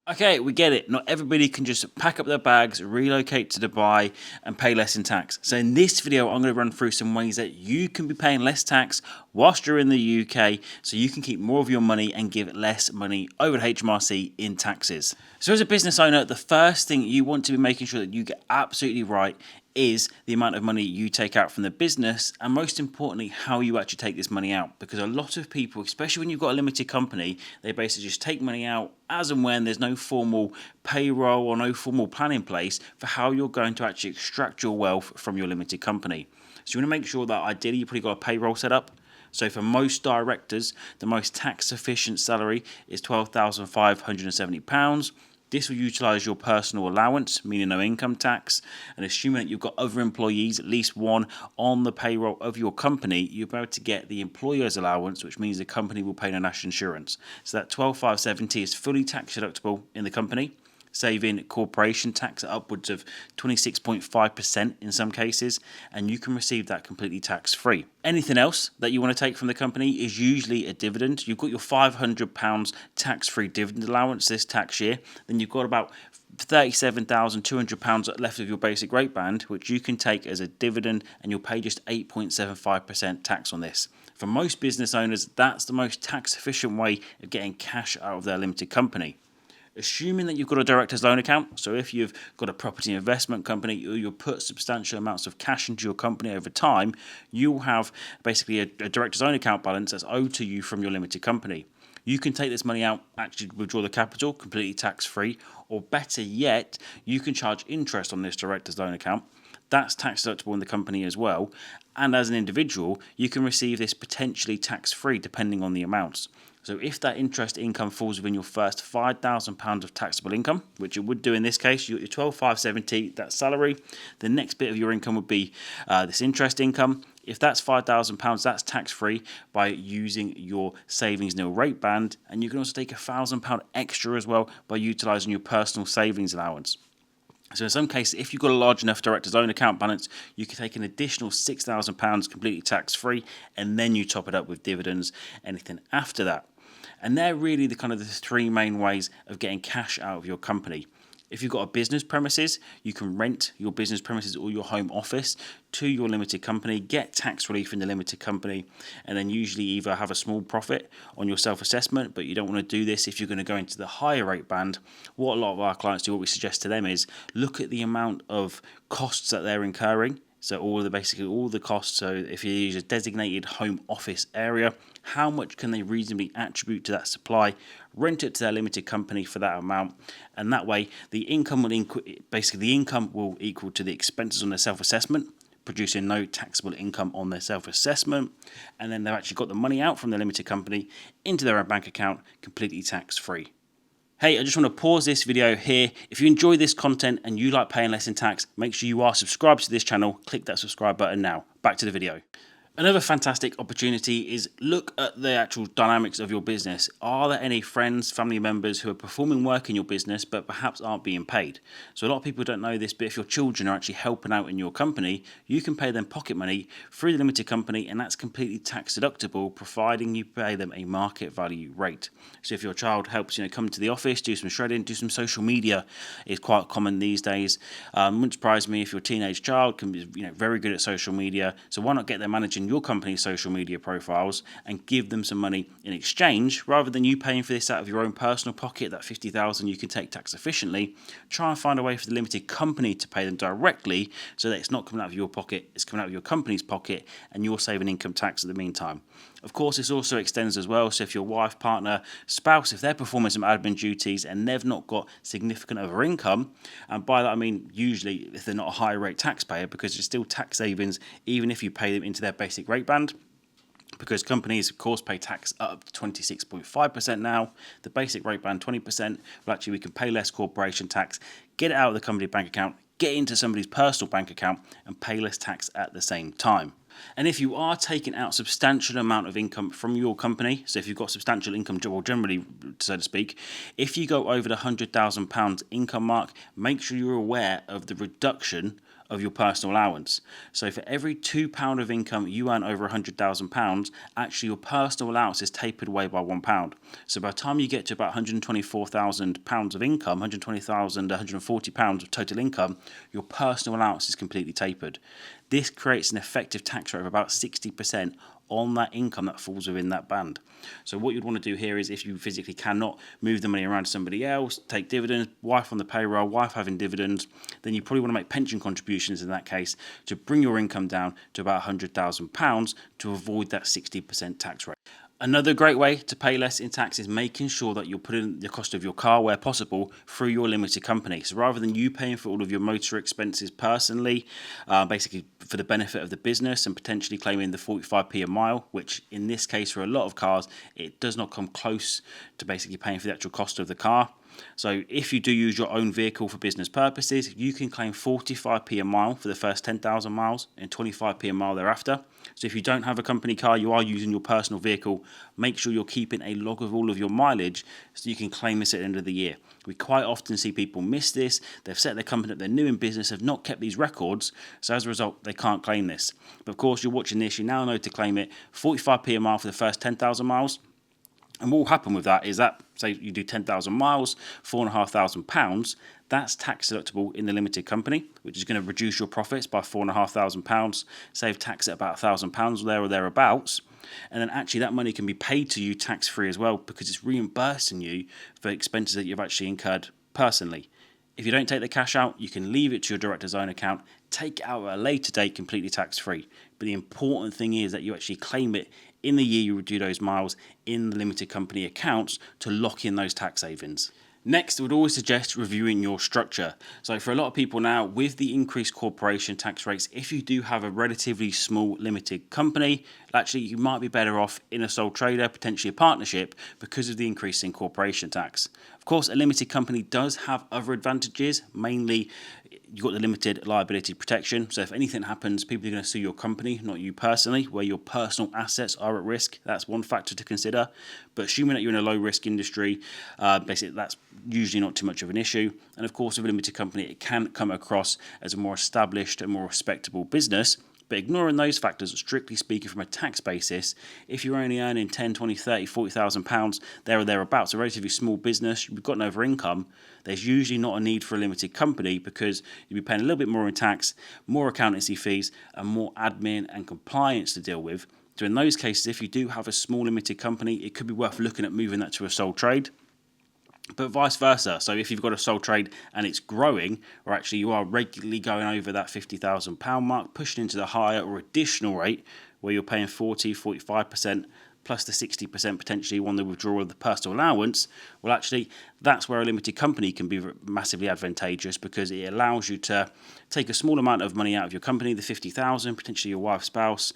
Okay, we get it. Not everybody can just pack up their bags, relocate to Dubai, and pay less in tax. So in this video, I'm going to run through some ways that you can be paying less tax whilst you're in the UK, so you can keep more of your money and give less money over to HMRC in taxes. So as a business owner, the first thing you want to be making sure that you get absolutely right is the amount of money you take out from the business, and most importantly, how you actually take this money out. Because a lot of people, especially when you've got a limited company, they basically just take money out as and when. There's no formal payroll or no formal plan in place for how you're going to actually extract your wealth from your limited company. So you want to make sure that ideally you've probably got a payroll set up. So for most directors, the most tax efficient salary is £12,570. This will utilise your personal allowance, meaning no income tax, and assuming that you've got other employees, at least one, on the payroll of your company, you'll be able to get the employer's allowance, which means the company will pay no national insurance. So that £12,570 is fully tax deductible in the company, saving corporation tax at upwards of 26.5% in some cases, and you can receive that completely tax-free. Anything else that you want to take from the company is usually a dividend. You've got your £500 tax-free dividend allowance this tax year, then you've got about £37,200 left of your basic rate band, which you can take as a dividend, and you'll pay just 8.75% tax on this. For most business owners, that's the most tax-efficient way of getting cash out of their limited company. Assuming that you've got a director's loan account, so if you've got a property investment company or you'll put substantial amounts of cash into your company over time, you'll have basically a director's loan account balance that's owed to you from your limited company. You can take this money out, actually withdraw the capital completely tax-free, or better yet, you can charge interest on this director's loan account. That's tax deductible in the company as well. And as an individual, you can receive this potentially tax-free depending on the amounts. So if that interest income falls within your first £5,000 of taxable income, which it would do in this case, you got your £12,570, that salary. The next bit of your income would be this interest income. If that's £5,000, that's tax-free by using your savings nil rate band. And you can also take £1,000 extra as well by utilising your personal savings allowance. So in some cases, if you've got a large enough director's own account balance, you can take an additional £6,000 completely tax-free, and then you top it up with dividends, anything after that. And they're really the three main ways of getting cash out of your company. If you've got a business premises, you can rent your business premises or your home office to your limited company, get tax relief in the limited company, and then usually either have a small profit on your self-assessment, but you don't want to do this if you're going to go into the higher rate band. What a lot of our clients do, what we suggest to them is look at the amount of costs that they're incurring. So all the costs. So if you use a designated home office area, how much can they reasonably attribute to that supply? Rent it to their limited company for that amount, and that way the income will equal to the expenses on their self-assessment, producing no taxable income on their self-assessment, and then they've actually got the money out from their limited company into their own bank account completely tax-free. Hey, I just want to pause this video here. If you enjoy this content and you like paying less in tax, make sure you are subscribed to this channel. Click that subscribe button now. Back to the video. Another fantastic opportunity is look at the actual dynamics of your business. Are there any friends, family members who are performing work in your business but perhaps aren't being paid? So a lot of people don't know this, but if your children are actually helping out in your company, you can pay them pocket money through the limited company, and that's completely tax deductible, providing you pay them a market value rate. So if your child helps, come to the office, do some shredding, do some social media, is quite common these days. Wouldn't surprise me if your teenage child can be very good at social media. So why not get them managing your company's social media profiles and give them some money in exchange, rather than you paying for this out of your own personal pocket, that $50,000 you can take tax efficiently. Try and find a way for the limited company to pay them directly, so that it's not coming out of your pocket, it's coming out of your company's pocket, and you're saving income tax at the meantime. Of course, this also extends as well, so if your wife, partner, spouse, if they're performing some admin duties and they've not got significant other income, and by that I mean usually if they're not a high rate taxpayer, because there's still tax savings even if you pay them into their basic rate band, because companies of course pay tax up to 26.5% now, the basic rate band 20%, but actually we can pay less corporation tax, get it out of the company bank account, get into somebody's personal bank account and pay less tax at the same time. And if you are taking out substantial amount of income from your company, so if you've got substantial income, or generally, so to speak, if you go over the £100,000 income mark, make sure you're aware of the reduction of your personal allowance. So for every £2 of income you earn over £100,000, actually your personal allowance is tapered away by £1. So by the time you get to about £124,000 of income, £120,140 of total income, your personal allowance is completely tapered. This creates an effective tax rate of about 60% on that income that falls within that band. So what you'd want to do here is, if you physically cannot move the money around to somebody else, take dividends, wife on the payroll, wife having dividends, then you probably want to make pension contributions in that case to bring your income down to about £100,000 to avoid that 60% tax rate. Another great way to pay less in tax is making sure that you're putting the cost of your car, where possible, through your limited company. So rather than you paying for all of your motor expenses personally, basically for the benefit of the business and potentially claiming the 45p a mile, which in this case for a lot of cars, it does not come close to basically paying for the actual cost of the car. So if you do use your own vehicle for business purposes, you can claim 45p a mile for the first 10,000 miles and 25p a mile thereafter. So if you don't have a company car, you are using your personal vehicle, make sure you're keeping a log of all of your mileage so you can claim this at the end of the year. We quite often see people miss this. They've set their company up, they're new in business, have not kept these records, so as a result, they can't claim this. But of course, you're watching this, you now know to claim it, 45p a mile for the first 10,000 miles. And what will happen with that is that, say you do 10,000 miles, £4,500, that's tax deductible in the limited company, which is going to reduce your profits by £4,500, save tax at about £1,000 there or thereabouts. And then actually that money can be paid to you tax-free as well, because it's reimbursing you for expenses that you've actually incurred personally. If you don't take the cash out, you can leave it to your director's own account, take it out at a later date completely tax-free. But the important thing is that you actually claim it in the year you do those miles in the limited company accounts to lock in those tax savings. Next, I would always suggest reviewing your structure. So for a lot of people now, with the increased corporation tax rates, if you do have a relatively small limited company, actually you might be better off in a sole trader, potentially a partnership, because of the increase in corporation tax. Of course, a limited company does have other advantages, mainly you've got the limited liability protection. So if anything happens, people are going to sue your company, not you personally, where your personal assets are at risk. That's one factor to consider. But assuming that you're in a low risk industry, basically that's usually not too much of an issue. And of course, with a limited company, it can come across as a more established and more respectable business. But ignoring those factors, strictly speaking from a tax basis, if you're only earning 10, 20, 30, 40,000 pounds there or thereabouts, a relatively small business, you've got no other income, there's usually not a need for a limited company, because you'll be paying a little bit more in tax, more accountancy fees, and more admin and compliance to deal with. So in those cases, if you do have a small limited company, it could be worth looking at moving that to a sole trade. But vice versa. So if you've got a sole trade and it's growing, or actually you are regularly going over that £50,000 mark, pushing into the higher or additional rate where you're paying 40, 45% plus the 60% potentially on the withdrawal of the personal allowance, well, actually, that's where a limited company can be massively advantageous, because it allows you to take a small amount of money out of your company, the 50,000, potentially your wife, spouse,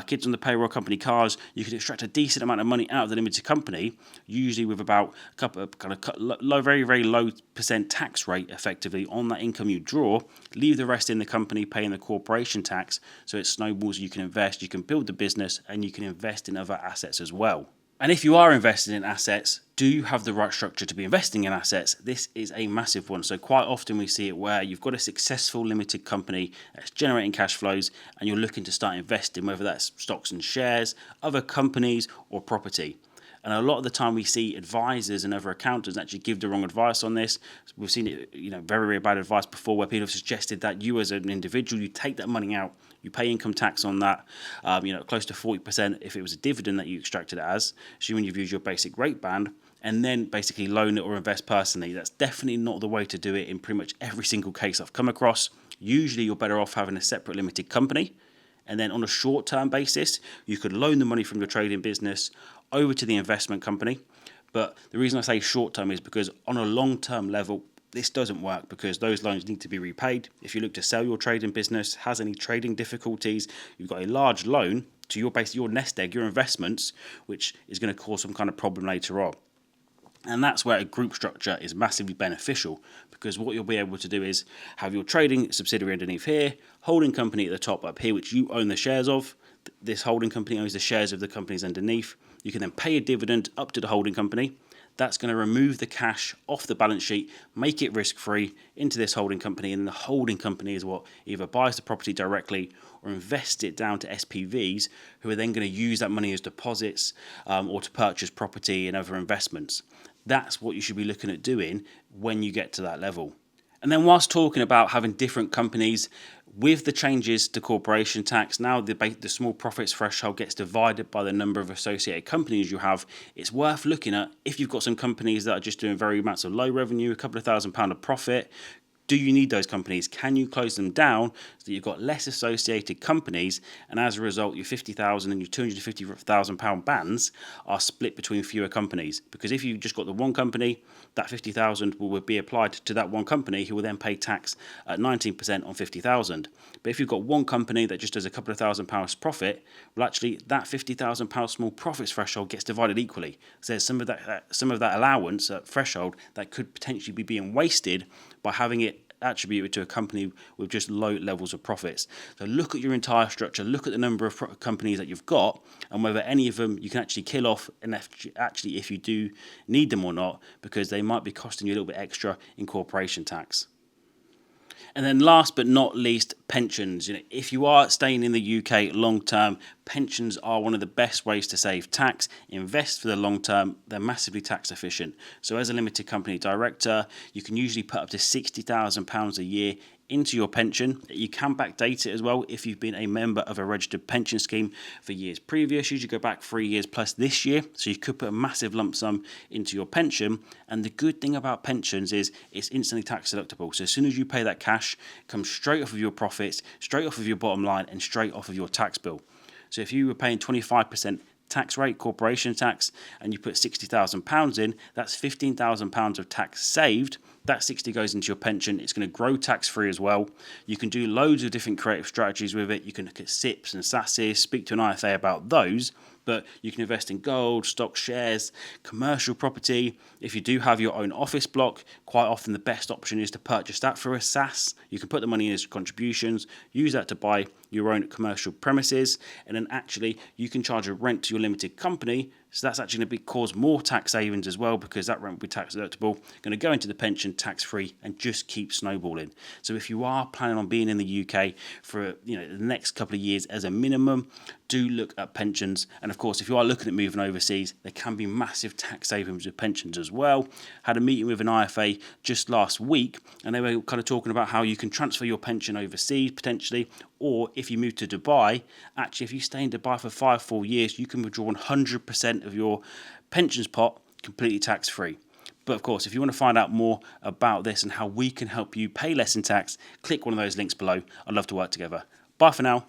kids on the payroll, company cars. You can extract a decent amount of money out of the limited company, usually with about a couple of low, very, very low percent tax rate effectively on that income you draw. Leave the rest in the company paying the corporation tax, so it snowballs. You can invest, you can build the business, and you can invest in other assets as well. And if you are investing in assets, do you have the right structure to be investing in assets? This is a massive one. So quite often we see it where you've got a successful limited company that's generating cash flows and you're looking to start investing, whether that's stocks and shares, other companies, or property. And a lot of the time we see advisors and other accountants actually give the wrong advice on this. We've seen it, very, very bad advice before, where people have suggested that you as an individual, you take that money out, you pay income tax on that, close to 40% if it was a dividend that you extracted it as, assuming you've used your basic rate band, and then basically loan it or invest personally. That's definitely not the way to do it in pretty much every single case I've come across. Usually you're better off having a separate limited company. And then on a short-term basis, you could loan the money from your trading business over to the investment company. But the reason I say short-term is because on a long-term level, this doesn't work, because those loans need to be repaid. If you look to sell your trading business, has any trading difficulties, you've got a large loan to your nest egg, your investments, which is going to cause some kind of problem later on. And that's where a group structure is massively beneficial, because what you'll be able to do is have your trading subsidiary underneath here, holding company at the top up here, which you own the shares of. This holding company owns the shares of the companies underneath. You can then pay a dividend up to the holding company. That's going to remove the cash off the balance sheet, make it risk-free into this holding company, and the holding company is what either buys the property directly or invests it down to SPVs, who are then going to use that money as deposits or to purchase property and other investments. That's what you should be looking at doing when you get to that level. And then whilst talking about having different companies, with the changes to corporation tax, now the small profits threshold gets divided by the number of associated companies you have. It's worth looking at if you've got some companies that are just doing very amounts of low revenue, a couple of £1,000 of profit. Do you need those companies? Can you close them down so that you've got less associated companies, and as a result your £50,000 and your £250,000 bands are split between fewer companies? Because if you've just got the one company, that £50,000 will be applied to that one company, who will then pay tax at 19% on £50,000. But if you've got one company that just does a couple of £1,000 profit, well, actually that £50,000 small profits threshold gets divided equally. So there's some of that allowance threshold that could potentially be being wasted by having it attributed to a company with just low levels of profits. So look at your entire structure, look at the number of companies that you've got, and whether any of them you can actually kill off, and if you do need them or not, because they might be costing you a little bit extra in corporation tax. And then last but not least, pensions. If you are staying in the UK long term, pensions are one of the best ways to save tax. Invest for the long term. They're massively tax efficient. So as a limited company director, you can usually put up to £60,000 a year into your pension. You can backdate it as well if you've been a member of a registered pension scheme for years previous. Usually go back 3 years plus this year, so you could put a massive lump sum into your pension. And the good thing about pensions is it's instantly tax deductible. So as soon as you pay that cash, it comes straight off of your profits, straight off of your bottom line, and straight off of your tax bill. So if you were paying 25% tax rate, corporation tax, and you put £60,000 in, that's £15,000 of tax saved. That 60 goes into your pension. It's going to grow tax-free as well. You can do loads of different creative strategies with it. You can look at SIPs and SASs, speak to an IFA about those, but you can invest in gold, stock, shares, commercial property. If you do have your own office block, quite often the best option is to purchase that through a SAS. You can put the money in as contributions, use that to buy your own commercial premises, and then actually you can charge a rent to your limited company. So that's actually going to cause more tax savings as well, because that rent will be tax deductible, going to go into the pension tax-free and just keep snowballing. So if you are planning on being in the UK for the next couple of years as a minimum, do look at pensions. And of course, if you are looking at moving overseas, there can be massive tax savings with pensions as well. Had a meeting with an IFA just last week, and they were kind of talking about how you can transfer your pension overseas potentially, or if you move to Dubai, actually if you stay in Dubai for 5 full years, you can withdraw 100% of your pensions pot completely tax-free. But of course, if you want to find out more about this and how we can help you pay less in tax, click one of those links below. I'd love to work together. Bye for now.